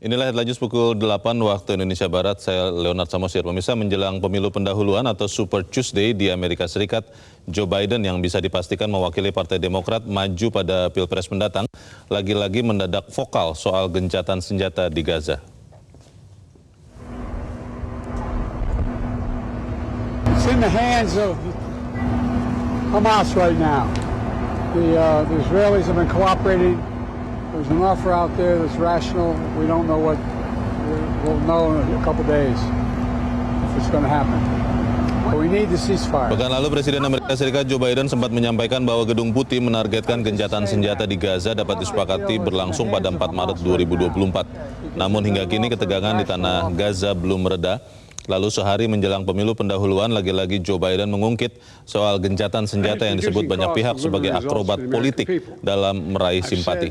Inilah headline news pukul 8 waktu Indonesia Barat. Saya Leonard Samosir. Pemirsa, menjelang pemilu pendahuluan atau Super Tuesday di Amerika Serikat, Joe Biden yang bisa dipastikan mewakili Partai Demokrat maju pada Pilpres mendatang, lagi-lagi mendadak vokal soal gencatan senjata di Gaza. It's in the hands of Hamas right now. The Israelis have been cooperating. There's an offer out there that's rational. We don't know what. We'll know in a couple days if it's going to happen. But we need the ceasefire. Pekan lalu Presiden Amerika Serikat Joe Biden sempat menyampaikan bahwa Gedung Putih menargetkan gencatan senjata di Gaza dapat disepakati berlangsung pada 4 Maret 2024. Namun hingga kini ketegangan di tanah Gaza belum mereda. Lalu sehari menjelang pemilu pendahuluan, lagi-lagi Joe Biden mengungkit soal gencatan senjata yang disebut banyak pihak sebagai akrobat politik dalam meraih simpati.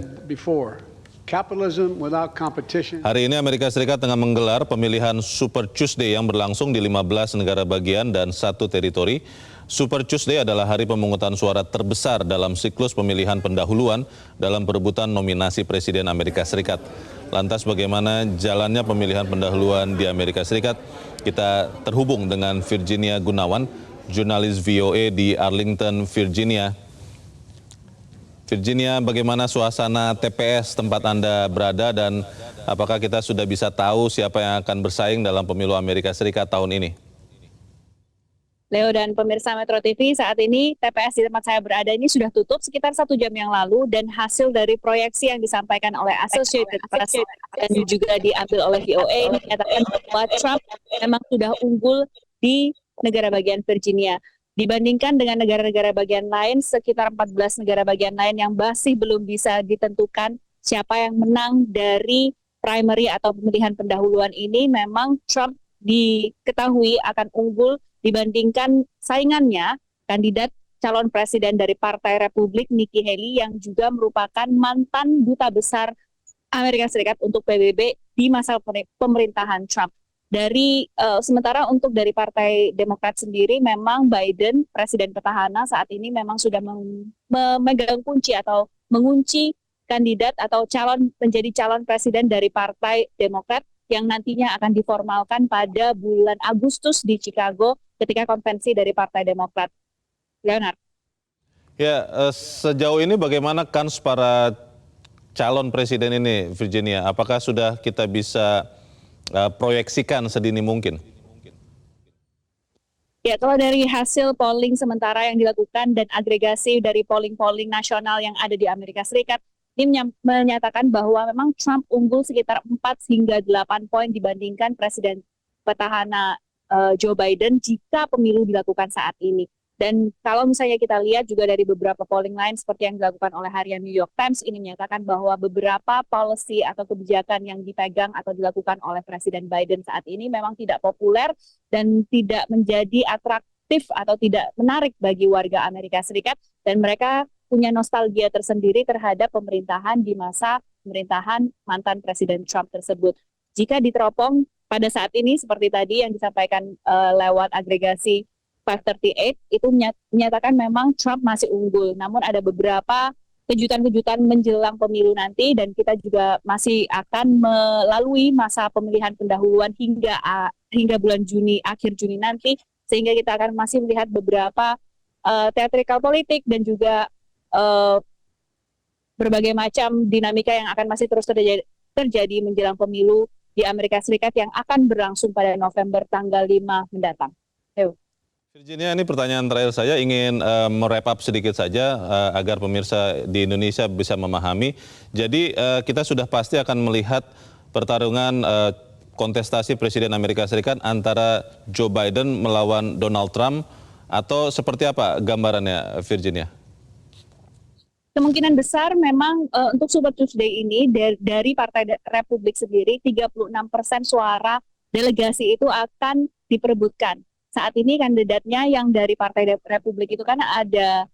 Hari ini Amerika Serikat tengah menggelar pemilihan Super Tuesday yang berlangsung di 15 negara bagian dan 1 teritori. Super Tuesday adalah hari pemungutan suara terbesar dalam siklus pemilihan pendahuluan dalam perebutan nominasi Presiden Amerika Serikat. Lantas bagaimana jalannya pemilihan pendahuluan di Amerika Serikat? Kita terhubung dengan Virginia Gunawan, jurnalis VOA di Arlington, Virginia. Virginia, bagaimana suasana TPS tempat Anda berada dan apakah kita sudah bisa tahu siapa yang akan bersaing dalam pemilu Amerika Serikat tahun ini? Leo dan pemirsa Metro TV, saat ini TPS di tempat saya berada ini sudah tutup sekitar 1 jam yang lalu dan hasil dari proyeksi yang disampaikan oleh Associated Press dan juga diambil oleh VOA ini menyatakan bahwa Trump memang sudah unggul di negara bagian Virginia. Dibandingkan dengan negara-negara bagian lain, sekitar 14 negara bagian lain yang masih belum bisa ditentukan siapa yang menang dari primary atau pemilihan pendahuluan ini, memang Trump diketahui akan unggul dibandingkan saingannya, kandidat calon presiden dari Partai Republik Nikki Haley yang juga merupakan mantan duta besar Amerika Serikat untuk PBB di masa pemerintahan Trump. Sementara untuk dari Partai Demokrat sendiri, memang Biden, presiden petahana saat ini memang sudah memegang kunci atau mengunci kandidat atau menjadi calon presiden dari Partai Demokrat yang nantinya akan diformalkan pada bulan Agustus di Chicago ketika konvensi dari Partai Demokrat. Leonard. Ya, sejauh ini bagaimana kans para calon presiden ini, Virginia? Apakah sudah kita bisa proyeksikan sedini mungkin? Ya, kalau dari hasil polling sementara yang dilakukan dan agregasi dari polling-polling nasional yang ada di Amerika Serikat, ini menyatakan bahwa memang Trump unggul sekitar 4 hingga 8 poin dibandingkan presiden petahana Joe Biden jika pemilu dilakukan saat ini. Dan kalau misalnya kita lihat juga dari beberapa polling lain seperti yang dilakukan oleh harian New York Times, ini menyatakan bahwa beberapa policy atau kebijakan yang dipegang atau dilakukan oleh Presiden Biden saat ini memang tidak populer dan tidak menjadi atraktif atau tidak menarik bagi warga Amerika Serikat, dan mereka punya nostalgia tersendiri terhadap pemerintahan di masa pemerintahan mantan Presiden Trump tersebut. Jika diteropong pada saat ini seperti tadi yang disampaikan lewat agregasi 538, itu menyatakan memang Trump masih unggul. Namun ada beberapa kejutan-kejutan menjelang pemilu nanti dan kita juga masih akan melalui masa pemilihan pendahuluan hingga bulan Juni, akhir Juni nanti, sehingga kita akan masih melihat beberapa teatrikal politik dan juga berbagai macam dinamika yang akan masih terus terjadi menjelang pemilu di Amerika Serikat yang akan berlangsung pada November tanggal 5 mendatang. Virginia, ini pertanyaan terakhir saya, ingin merep up sedikit saja agar pemirsa di Indonesia bisa memahami. Jadi kita sudah pasti akan melihat pertarungan kontestasi Presiden Amerika Serikat antara Joe Biden melawan Donald Trump, atau seperti apa gambarannya, Virginia? Kemungkinan besar memang untuk Super Tuesday ini dari Partai Republik sendiri 36% suara delegasi itu akan diperebutkan. Saat ini kandidatnya yang dari Partai Republik itu kan ada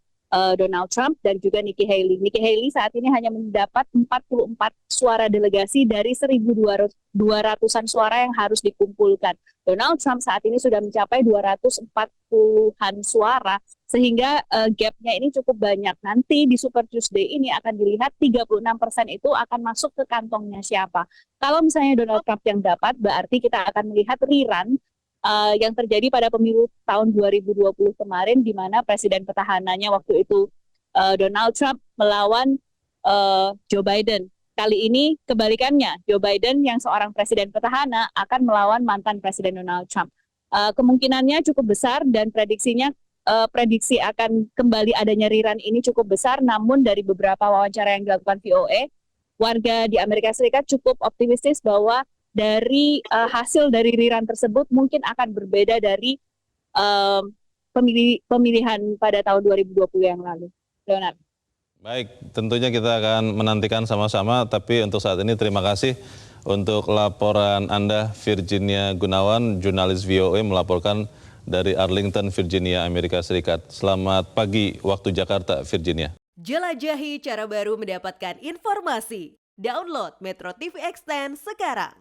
Donald Trump dan juga Nikki Haley. Nikki Haley saat ini hanya mendapat 44 suara delegasi dari 1.200-an suara yang harus dikumpulkan. Donald Trump saat ini sudah mencapai 240-an suara, Sehingga gapnya ini cukup banyak. Nanti di Super Tuesday ini akan dilihat 36% itu akan masuk ke kantongnya siapa. Kalau misalnya Donald Trump yang dapat, berarti kita akan melihat rerun yang terjadi pada pemilu tahun 2020 kemarin, di mana presiden petahananya waktu itu Donald Trump melawan Joe Biden. Kali ini kebalikannya, Joe Biden yang seorang presiden petahana akan melawan mantan presiden Donald Trump. Kemungkinannya cukup besar dan prediksi akan kembali adanya rerun ini cukup besar, namun dari beberapa wawancara yang dilakukan VOA, warga di Amerika Serikat cukup optimistis bahwa dari hasil dari rerun tersebut mungkin akan berbeda dari pemilihan pada tahun 2020 yang lalu. Leonard. Baik, tentunya kita akan menantikan sama-sama, tapi untuk saat ini terima kasih untuk laporan Anda, Virginia Gunawan, jurnalis VOA melaporkan dari Arlington, Virginia, Amerika Serikat. Selamat pagi waktu Jakarta, Virginia. Jelajahi cara baru mendapatkan informasi. Download Metro TV Extend sekarang.